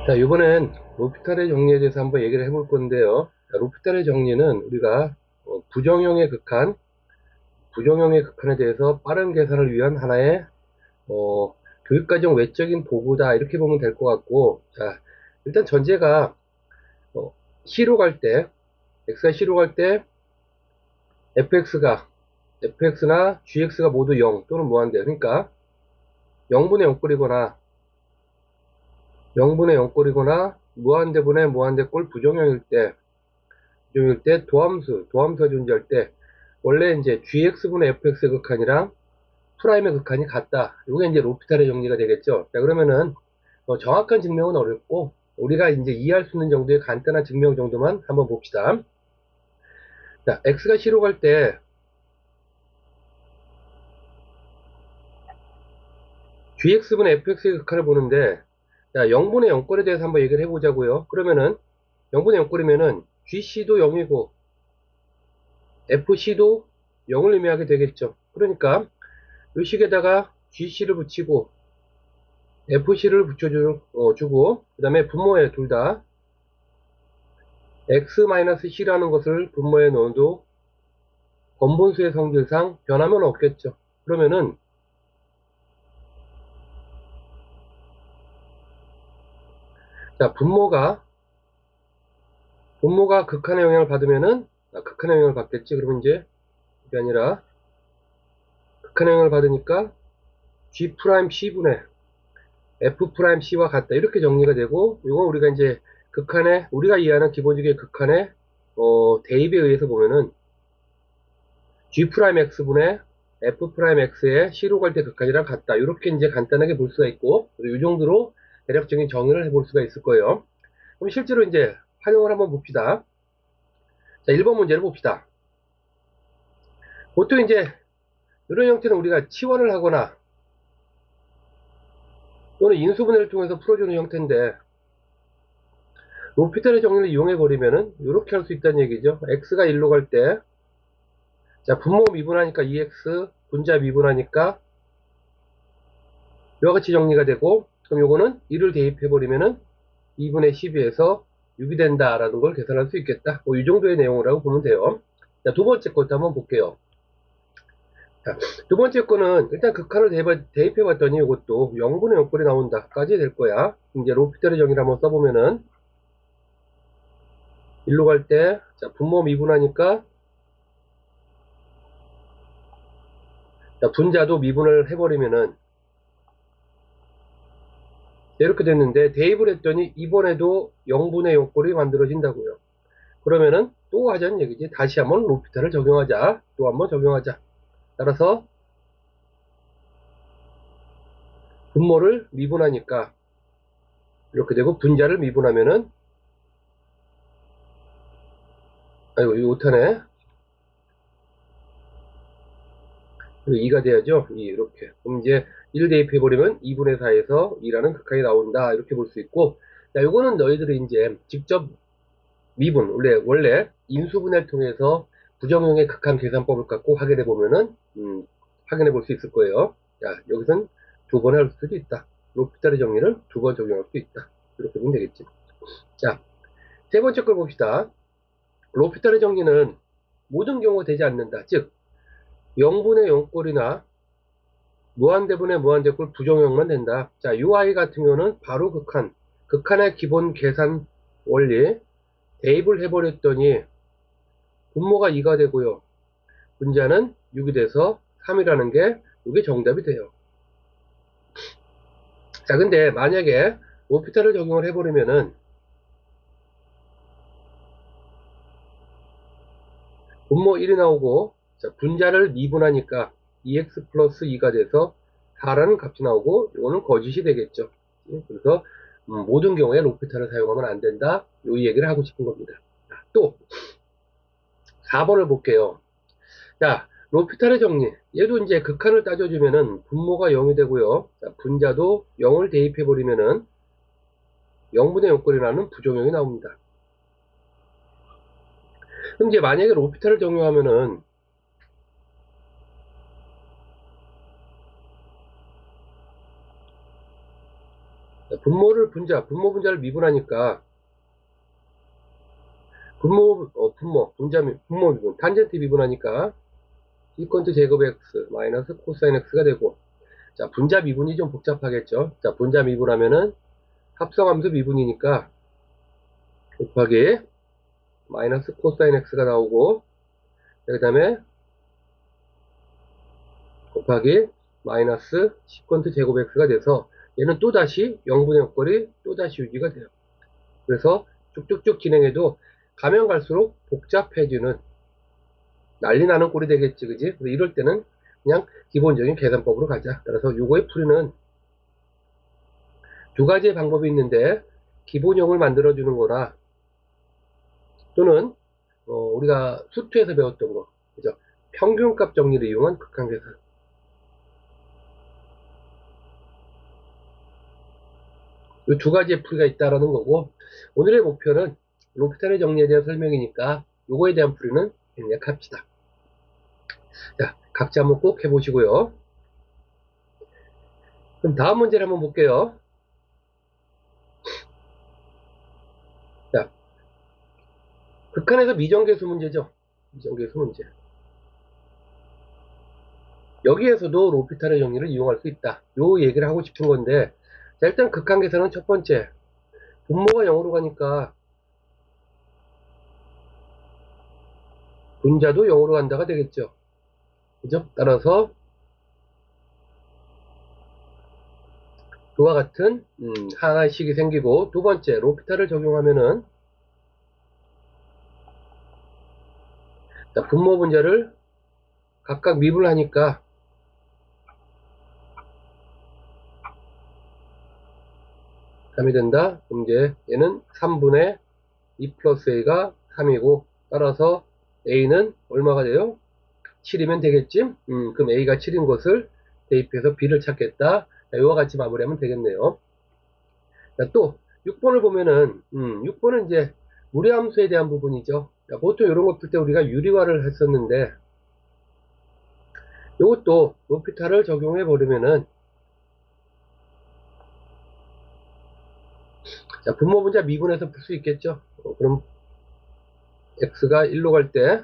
자, 이번엔 로피탈의 정리에 대해서 한번 얘기를 해볼 건데요. 자, 로피탈의 정리는 우리가 부정형의 극한에 대해서 빠른 계산을 위한 하나의 교육과정 외적인 도구다 이렇게 보면 될 것 같고, 자, 일단 전제가 어, C로 갈 때, X가 C로 갈 때 fx나 gx가 모두 0 또는 무한대. 그러니까 0분의 0꼴이거나 무한대분의 무한대꼴 부정형일 때 도함수가 존재할 때 원래 이제 gx분의 fx의 극한이랑 프라임의 극한이 같다. 이게 이제 로피탈의 정리가 되겠죠. 자, 그러면은 정확한 증명은 어렵고 우리가 이제 이해할 수 있는 정도의 간단한 증명 정도만 한번 봅시다. 자, x가 C로 갈 때 gx분의 fx의 극한을 보는데, 자, 0분의 0꼴에 대해서 한번 얘기를 해보자고요. 그러면은 0분의 0꼴이면은 gc도 0이고 fc도 0을 의미하게 되겠죠. 그러니까 이 식에다가 gc를 붙이고 fc를 붙여주고 그 다음에 분모에 둘 다 x-c라는 것을 분모에 넣어도 건분수의 성질상 변하면 없겠죠. 그러면은 자, 분모가 극한의 영향을 받으면은 극한의 영향을 받겠지. 그러면 이제 이게 아니라 극한의 영향을 받으니까 G'C분의 F'C와 같다. 이렇게 정리가 되고, 이건 우리가 이제 우리가 이해하는 기본적인 극한의, 대입에 의해서 보면은 G'X분의 F'X의 C로 갈 때 극한이랑 같다. 이렇게 이제 간단하게 볼 수가 있고, 그리고 이 정도로 대략적인 정의를 해볼 수가 있을 거예요. 그럼 실제로 이제 활용을 한번 봅시다. 자, 1번 문제를 봅시다. 보통 이제 이런 형태는 우리가 치환을 하거나 또는 인수분해를 통해서 풀어주는 형태인데, 로피탈의 정리를 이용해버리면은 이렇게 할 수 있다는 얘기죠. x가 1로 갈 때, 자, 분모 미분하니까 2x, 분자 미분하니까 이와 같이 정리가 되고, 그럼 요거는 1을 대입해버리면은 2분의 12에서 6이 된다라는 걸 계산할 수 있겠다. 뭐 이 정도의 내용이라고 보면 돼요. 자, 두 번째 것도 한번 볼게요. 자, 두 번째 거는 일단 극한을 대입해봤더니 이것도 0분의 0꼴이 나온다까지 될 거야. 이제 로피탈의 정의를 한번 써보면은 1로 갈 때, 자, 분모 미분하니까, 자, 분자도 미분을 해버리면은 이렇게 됐는데, 대입을 했더니 이번에도 0분의 0꼴이 만들어진다고요. 그러면은 또 하자는 얘기지. 다시 한번 로피탈을 적용하자. 또 한번 적용하자. 따라서 분모를 미분하니까 이렇게 되고, 분자를 미분하면은, 아이고 이거 못하네. 2가 돼야죠. 2 이렇게. 그럼 이제 1 대입해버리면 2분의 4에서 2라는 극한이 나온다. 이렇게 볼 수 있고, 자, 요거는 너희들이 이제 직접 미분, 원래 인수분해를 통해서 부정형의 극한 계산법을 갖고 확인해 보면은, 확인해 볼 수 있을 거예요. 자, 여기선 두 번 할 수도 있다. 로피탈의 정리를 두 번 적용할 수 있다. 이렇게 보면 되겠지. 자, 세 번째 걸 봅시다. 로피탈의 정리는 모든 경우가 되지 않는다. 즉, 0분의 0꼴이나 무한대분의 무한대꼴 부정형만 된다. 자, UI 같은 경우는 바로 극한의 기본 계산 원리, 대입을 해버렸더니 분모가 2가 되고요. 분자는 6이 돼서 3이라는 게 이게 정답이 돼요. 자, 근데 만약에 로피탈을 적용을 해버리면은 분모 1이 나오고, 자, 분자를 미분하니까 2x 플러스 2가 돼서 4라는 값이 나오고, 이거는 거짓이 되겠죠. 그래서 모든 경우에 로피탈을 사용하면 안 된다. 이 얘기를 하고 싶은 겁니다. 또 4번을 볼게요. 자, 로피탈의 정리. 얘도 이제 극한을 따져주면은 분모가 0이 되고요. 자, 분자도 0을 대입해버리면은 0분의 0꼴이라는 부정형이 나옵니다. 그럼 이제 만약에 로피탈을 적용하면은 분모를 분모 분자를 미분하니까 분모 미분, 탄젠트 미분하니까 시컨트 제곱 x 마이너스 코사인 x가 되고, 자, 분자 미분이 좀 복잡하겠죠. 자, 분자 미분하면은 합성함수 미분이니까 곱하기 마이너스 코사인 x가 나오고, 그 다음에 곱하기 마이너스 시컨트 제곱 x가 돼서 얘는 또다시 0분의 역거리 또다시 유지가 돼요. 그래서 쭉쭉쭉 진행해도 가면 갈수록 복잡해지는 난리 나는 꼴이 되겠지, 그지? 이럴 때는 그냥 기본적인 계산법으로 가자. 따라서 요거의 풀이는 두 가지의 방법이 있는데, 기본형을 만들어주는 거나 또는 우리가 수투에서 배웠던 거, 그죠? 평균값 정리를 이용한 극한계산. 이 두 가지의 풀이가 있다라는 거고, 오늘의 목표는 로피탈의 정리에 대한 설명이니까 요거에 대한 풀이는 생략합시다. 자, 각자 한번 꼭 해보시고요. 그럼 다음 문제를 한번 볼게요. 자, 극한에서 미정계수 문제죠. 미정계수 문제. 여기에서도 로피탈의 정리를 이용할 수 있다. 요 얘기를 하고 싶은 건데, 자, 일단 극한계산은 첫 번째, 분모가 0으로 가니까 분자도 0으로 간다가 되겠죠. 그죠? 따라서 그와 같은 하나씩이 생기고, 두 번째 로피탈을 적용하면은, 자, 분모 분자를 각각 미분하니까 3이 된다. 그럼 이제 얘는 3분의 2 플러스 a가 3이고, 따라서 a는 얼마가 돼요? 7이면 되겠지? 그럼 a가 7인 것을 대입해서 b를 찾겠다. 자, 이와 같이 마무리하면 되겠네요. 자, 또 6번을 보면은 6번은 이제 무리함수에 대한 부분이죠. 자, 보통 이런 거 풀 때 우리가 유리화를 했었는데, 이것도 로피탈을 적용해 버리면은, 자, 분모 분자 미분해서 풀 수 있겠죠. 그럼 x가 1로 갈 때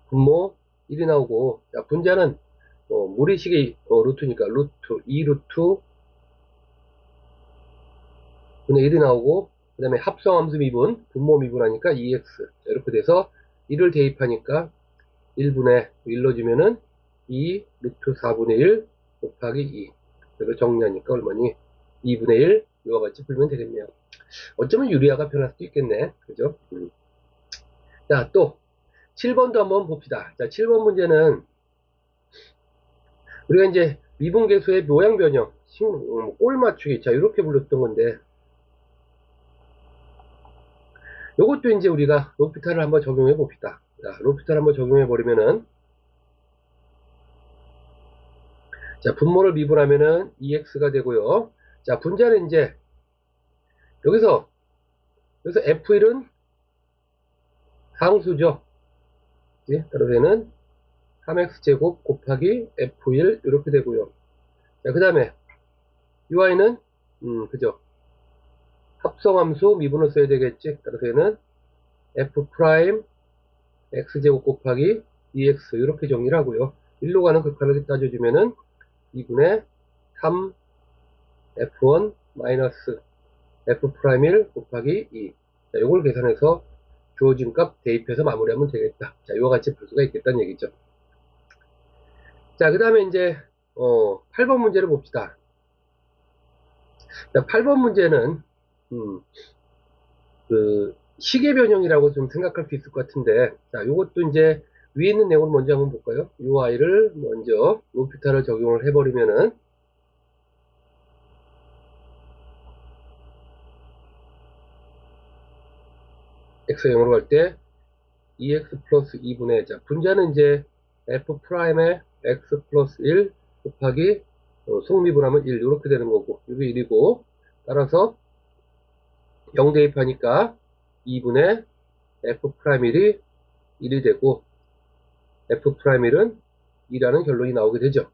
분모 1이 나오고, 자, 분자는 무리식의 루트니까 루트 2루트 분의 1이 나오고, 그 다음에 합성함수 미분, 분모 미분하니까 2x. 자, 이렇게 돼서 1을 대입하니까 1분의 1로 주면은 2 루트 4분의 1 곱하기 2. 그래서 정리하니까 얼마니? 2분의 1. 이와 같이 풀면 되겠네요. 어쩌면 유리화가 변할 수도 있겠네. 그죠? 자, 또 7번도 한번 봅시다. 자, 7번 문제는 우리가 이제 미분계수의 모양 변형, 꼴 맞추기, 자, 이렇게 불렀던 건데, 요것도 이제 우리가 로피탈을 한번 적용해 봅시다. 자, 로피탈 한번 적용해 버리면은, 자, 분모를 미분하면은 2x가 되고요. 자, 분자는 이제 여기서 f1은 상수죠. 예? 따라서 얘는 3x제곱 곱하기 f1 이렇게 되고요. 자, 그 다음에 ui는 그죠? 합성함수 미분을 써야 되겠지. 따라서 얘는 f 프라임 x제곱 곱하기 2x 이렇게 정리를 하고요. 1로 가는 극한을 따져주면은 2분의 3 f1 마이너스 f 프라임 1 곱하기 2. 자, 요걸 계산해서 주어진 값 대입해서 마무리하면 되겠다. 자, 이와 같이 풀 수가 있겠다는 얘기죠. 자, 그 다음에 이제 8번 문제를 봅시다. 자, 8번 문제는 그 시계 변형이라고 좀 생각할 수 있을 것 같은데, 자, 요것도 이제 위에 있는 내용을 먼저 한번 볼까요? UI를 먼저 로피탈을 적용을 해버리면은, x가 0으로 갈 때 2x 플러스 2분의, 자, 분자는 이제 f 프라임에 x 플러스 1 곱하기 속미분하면 1 이렇게 되는 거고, 이게 1이고, 따라서 0 대입하니까 2분의 f 프라임 1이 1이 되고, f 프라임 1은 2라는 결론이 나오게 되죠.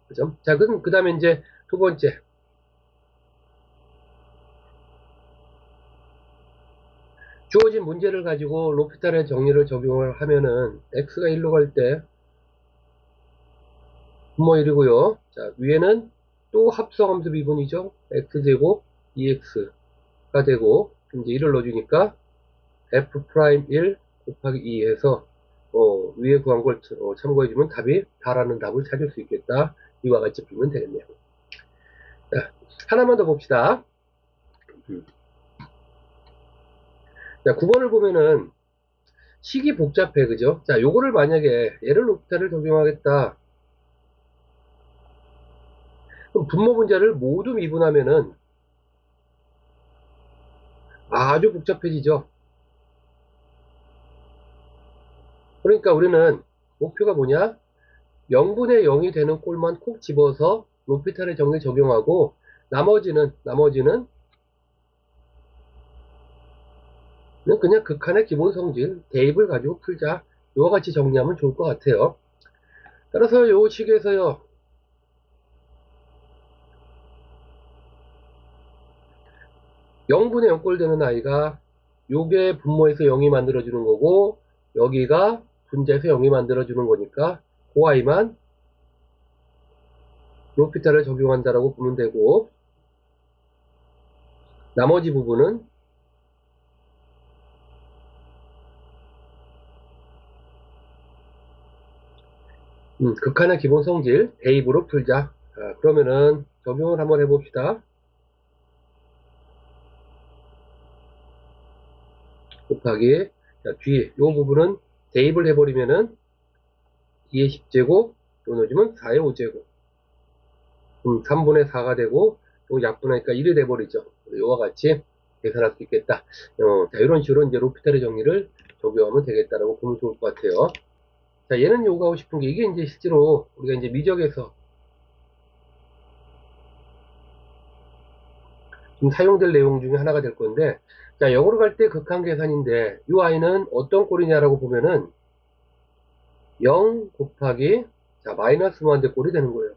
그죠? 자, 그 다음에 이제 두 번째. 주어진 문제를 가지고 로피탈의 정리를 적용을 하면은 x가 1로 갈 때 분모 1이고요. 자, 위에는 또 합성함수 미분이죠. x제곱 2x가 되고 이제 1을 넣어주니까 f'1 곱하기 2 해서 위에 구한 걸 참고해주면 답이 다라는 답을 찾을 수 있겠다. 이와 같이 풀면 되겠네요. 자, 하나만 더 봅시다. 자, 9번을 보면은 식이 복잡해, 그죠? 자, 요거를 만약에 얘를 로피탈을 적용하겠다. 그럼 분모 분자를 모두 미분하면은 아주 복잡해지죠. 그러니까 우리는 목표가 뭐냐? 0분의 0이 되는 꼴만 콕 집어서 로피탈의 정리 적용하고 나머지는 그냥 극한의 기본 성질 대입을 가지고 풀자. 이와 같이 정리하면 좋을 것 같아요. 따라서 요 식에서요. 0분의 0꼴 되는 아이가 요게 분모에서 0이 만들어주는 거고 여기가 분자에서 0이 만들어주는 거니까 그 아이만 로피탈을 적용한다라고 보면 되고 나머지 부분은 극한의 기본 성질 대입으로 풀자. 자, 그러면은 적용을 한번 해봅시다. 곱하기 자, 뒤에 요 부분은 대입을 해버리면은 2의 10제곱 또 넣어주면 4의 5제곱 3분의 4가 되고 또 약분하니까 1이 돼버리죠. 이와 같이 계산할 수 있겠다. 자, 이런 식으로 이제 로피탈의 정리를 적용하면 되겠다라고 보면 좋을 것 같아요. 자, 얘는 요구하고 싶은 게 이게 이제 실제로 우리가 이제 미적에서 좀 사용될 내용 중에 하나가 될 건데, 자, 영어로 갈 때 극한 계산인데, 이 아이는 어떤 꼴이냐라고 보면은 0 곱하기 자, 마이너스 무한대 꼴이 되는 거예요.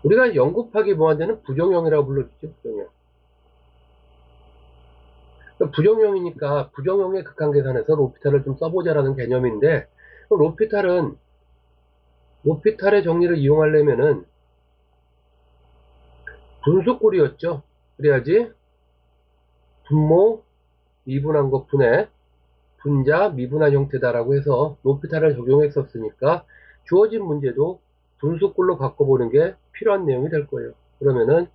우리가 0 곱하기 무한대는 부정형이라고 불러주죠. 부정형. 부정형이니까 부정형의 극한 계산에서 로피탈을 좀 써보자라는 개념인데, 로피탈의 정리를 이용하려면은 분수꼴이었죠. 그래야지 분모 미분한 것분의 분자 미분한 형태다라고 해서 로피탈을 적용했었으니까 주어진 문제도 분수꼴로 바꿔보는 게 필요한 내용이 될 거예요. 그러면은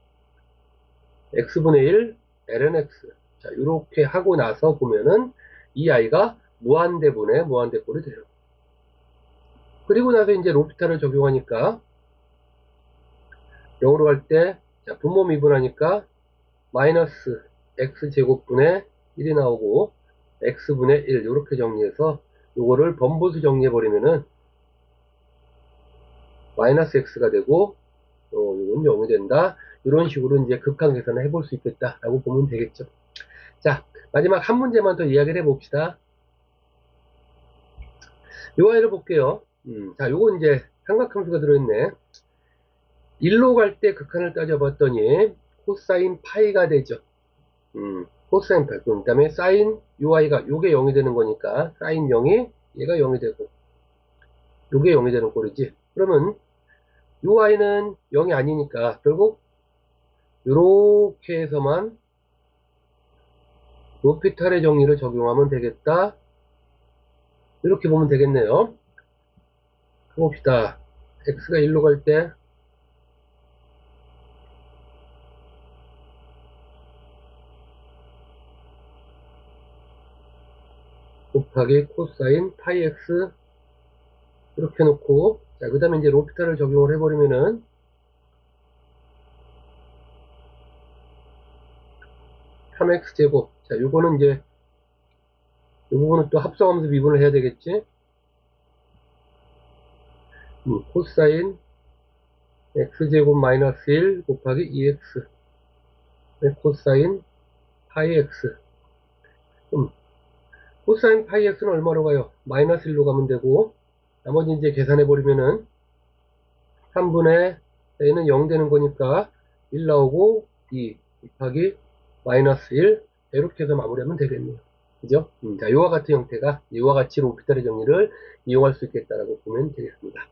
x분의 1 ln x 자 이렇게 하고 나서 보면은 이 아이가 무한대분의 무한대꼴이 돼요. 그리고 나서 이제 로피탈을 적용하니까 0으로 갈 때 분모 미분하니까 마이너스 x제곱분의 1이 나오고 x분의 1 이렇게 정리해서 요거를 번보수 정리해버리면은 마이너스 x가 되고 요건 0이 된다. 이런 식으로 이제 극한 계산을 해볼 수 있겠다라고 보면 되겠죠. 자, 마지막 한 문제만 더 이야기를 해봅시다. 요 아이를 볼게요. 자, 요거 이제 삼각함수가 들어있네. 1로 갈 때 극한을 따져봤더니 코사인 파이가 되죠. 코사인 파이. 그 다음에 사인 UI가 요게 0이 되는 거니까 사인 0이 얘가 0이 되고 요게 0이 되는 꼴이지. 그러면 UI는 0이 아니니까 결국 요렇게 해서만 로피탈의 정리를 적용하면 되겠다. 이렇게 보면 되겠네요. 해봅시다. x가 1로 갈 때 곱하기 코사인 파이 x 이렇게 놓고 자, 그 다음에 이제 로피탈을 적용을 해버리면은 3x제곱 자, 요거는 이제 이 부분은 또 합성하면서 미분을 해야 되겠지. 코사인 x제곱 마이너스 1 곱하기 2x 코사인 파이 x 코사인 파이 x는 얼마로 가요? 마이너스 1로 가면 되고 나머지 이제 계산해버리면은 3분의 얘는 0 되는 거니까 1 나오고 2 곱하기 마이너스 1 이렇게 해서 마무리하면 되겠네요. 그죠? 자, 이와 같은 형태가 이와 같이 로피탈의 정리를 이용할 수 있겠다라고 보면 되겠습니다.